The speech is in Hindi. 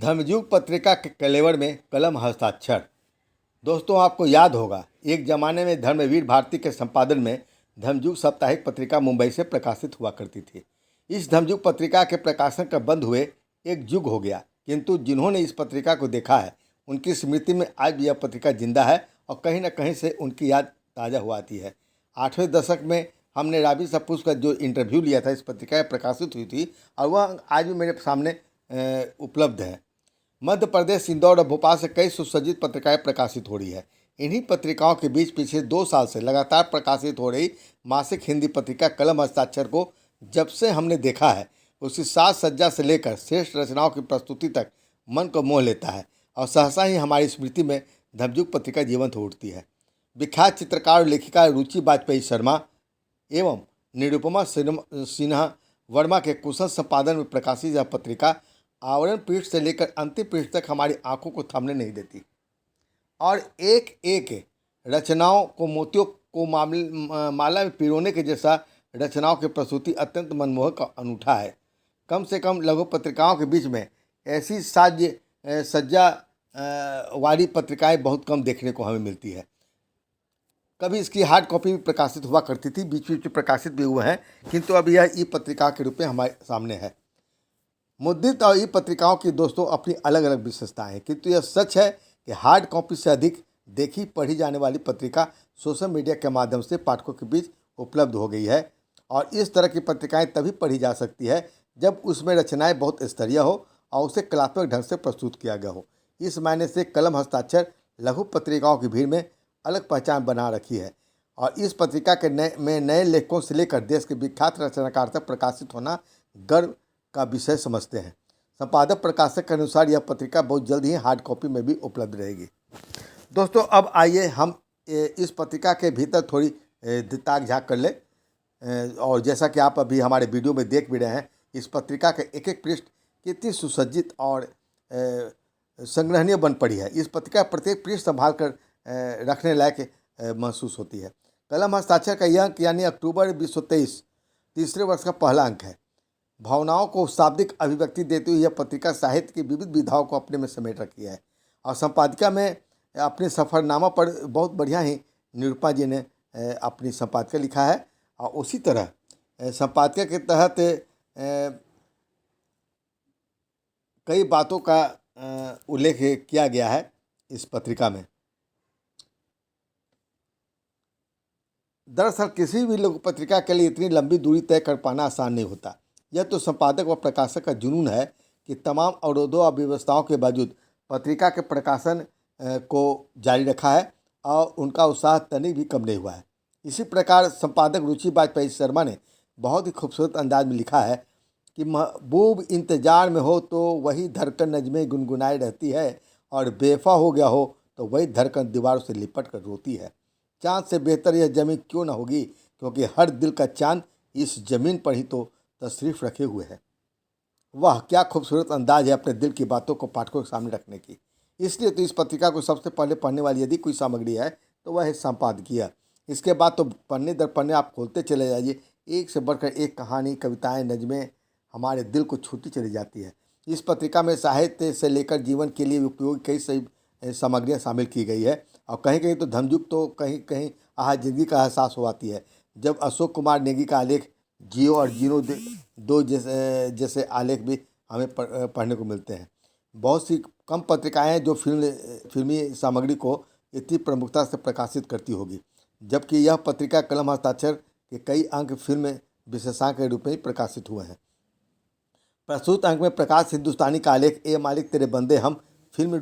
धर्मयुग पत्रिका के कलेवर में कलम हस्ताक्षर। दोस्तों, आपको याद होगा एक जमाने में धर्मवीर भारती के संपादन में धर्मयुग साप्ताहिक पत्रिका मुंबई से प्रकाशित हुआ करती थी। इस धर्मयुग पत्रिका के प्रकाशन का बंद हुए एक युग हो गया, किंतु जिन्होंने इस पत्रिका को देखा है उनकी स्मृति में आज भी यह पत्रिका जिंदा है और कहीं न कहीं से उनकी याद ताज़ा हुआ आती है। 8वें दशक में हमने राबी सप्पूस का जो इंटरव्यू लिया था, इस पत्रिका प्रकाशित हुई थी और वह आज भी मेरे सामने उपलब्ध है। मध्य प्रदेश, इंदौर और भोपाल से कई सुसज्जित पत्रिकाएं प्रकाशित हो रही है। इन्हीं पत्रिकाओं के बीच पिछले 2 साल से लगातार प्रकाशित हो रही मासिक हिंदी पत्रिका कलम हस्ताक्षर को जब से हमने देखा है, उसकी साज सज्जा से लेकर श्रेष्ठ रचनाओं की प्रस्तुति तक मन को मोह लेता है और सहसा ही हमारी स्मृति में धर्मयुग पत्रिका जीवंत हो उठती है। विख्यात चित्रकार और लेखिका रुचि वाजपेयी शर्मा एवं निरुपमा सिन्हा वर्मा के कुशल संपादन में प्रकाशित यह पत्रिका आवरण पृष्ठ से लेकर अंतिम पृष्ठ तक हमारी आंखों को थमने नहीं देती और एक एक रचनाओं को मोतियों को माला में पिरोने के जैसा रचनाओं की प्रस्तुति अत्यंत मनमोहक और अनूठा है। कम से कम लघु पत्रिकाओं के बीच में ऐसी सज्जा वाली पत्रिकाएं बहुत कम देखने को हमें मिलती है। कभी इसकी हार्ड कॉपी भी प्रकाशित हुआ करती थी, बीच बीच में प्रकाशित भी हुए हैं, किंतु अब यह ई पत्रिका के रूप में हमारे सामने है। मुद्रित और ई पत्रिकाओं की दोस्तों अपनी अलग अलग विशेषताएं हैं, किंतु यह सच है कि हार्ड कॉपी से अधिक देखी पढ़ी जाने वाली पत्रिका सोशल मीडिया के माध्यम से पाठकों के बीच उपलब्ध हो गई है और इस तरह की पत्रिकाएं तभी पढ़ी जा सकती है जब उसमें रचनाएं बहुत स्तरीय हो और उसे कलात्मक ढंग से प्रस्तुत किया गया हो। इस मायने से कलम हस्ताक्षर लघु पत्रिकाओं की भीड़ में अलग पहचान बना रखी है और इस पत्रिका के नए लेखकों से लेकर देश के विख्यात रचनाकार तक प्रकाशित होना गर्व का विषय समझते हैं। संपादक प्रकाशक के अनुसार यह पत्रिका बहुत जल्द ही हार्ड कॉपी में भी उपलब्ध रहेगी। दोस्तों, अब आइए हम इस पत्रिका के भीतर थोड़ी ताक झाँक कर लें और जैसा कि आप अभी हमारे वीडियो में देख भी रहे हैं, इस पत्रिका के एक एक पृष्ठ कितनी सुसज्जित और संग्रहणीय बन पड़ी है। इस पत्रिका प्रत्येक पृष्ठ संभाल कर रखने लायक महसूस होती है। कलम हस्ताक्षर का यह अंक यानी अक्टूबर 2023 तीसरे वर्ष का पहला अंक है। भावनाओं को शाब्दिक अभिव्यक्ति देती हुई यह पत्रिका साहित्य की विविध विधाओं को अपने में समेट रखी है और संपादिका में अपने सफ़रनामा पर बहुत बढ़िया ही निरुपमा जी ने अपनी संपादिका लिखा है और उसी तरह संपादिका के तहत कई बातों का उल्लेख किया गया है इस पत्रिका में। दरअसल किसी भी लघु पत्रिका के लिए इतनी लंबी दूरी तय कर पाना आसान नहीं होता। यह तो संपादक व प्रकाशक का जुनून है कि तमाम अवरोधों और व्यवस्थाओं के बावजूद पत्रिका के प्रकाशन को जारी रखा है और उनका उत्साह तनिक भी कम नहीं हुआ है। इसी प्रकार संपादक रुचि वाजपेयी शर्मा ने बहुत ही खूबसूरत अंदाज में लिखा है कि महबूब इंतजार में हो तो वही धड़कन नज़में गुनगुनाई रहती है और बेवफा हो गया हो तो वही धड़कन दीवारों से लिपट कर रोती है। चाँद से बेहतर यह ज़मीन क्यों न होगी, क्योंकि हर दिल का चाँद इस ज़मीन पर ही तो तशरीफ़ रखे हुए है। वाह, क्या खूबसूरत अंदाज है अपने दिल की बातों को पाठकों के सामने रखने की। इसलिए तो इस पत्रिका को सबसे पहले पढ़ने वाली यदि कोई सामग्री है तो वह है संपादकीय। इसके बाद तो पन्ने दर पन्ने आप खोलते चले जाइए, एक से बढ़कर एक कहानी, कविताएं, नज़में हमारे दिल को छूती चली जाती है। इस पत्रिका में साहित्य से लेकर जीवन के लिए उपयोगी कई सही सामग्रियाँ शामिल की गई है और कहीं कहीं तो धर्मयुग तो कहीं कहीं जिंदगी का एहसास हो आती है जब अशोक कुमार नेगी का आलेख जियो और जीरो दो जैसे आलेख भी हमें पढ़ने को मिलते हैं। बहुत सी कम पत्रिकाएं जो फिल्मी सामग्री को इतनी प्रमुखता से प्रकाशित करती होगी, जबकि यह पत्रिका कलम हस्ताक्षर के कई अंक फिल्म विशेषांक के रूप में प्रकाशित हुए हैं। प्रस्तुत अंक में प्रकाश हिंदुस्तानी का आलेख ए मालिक तेरे बंदे हम फिल्म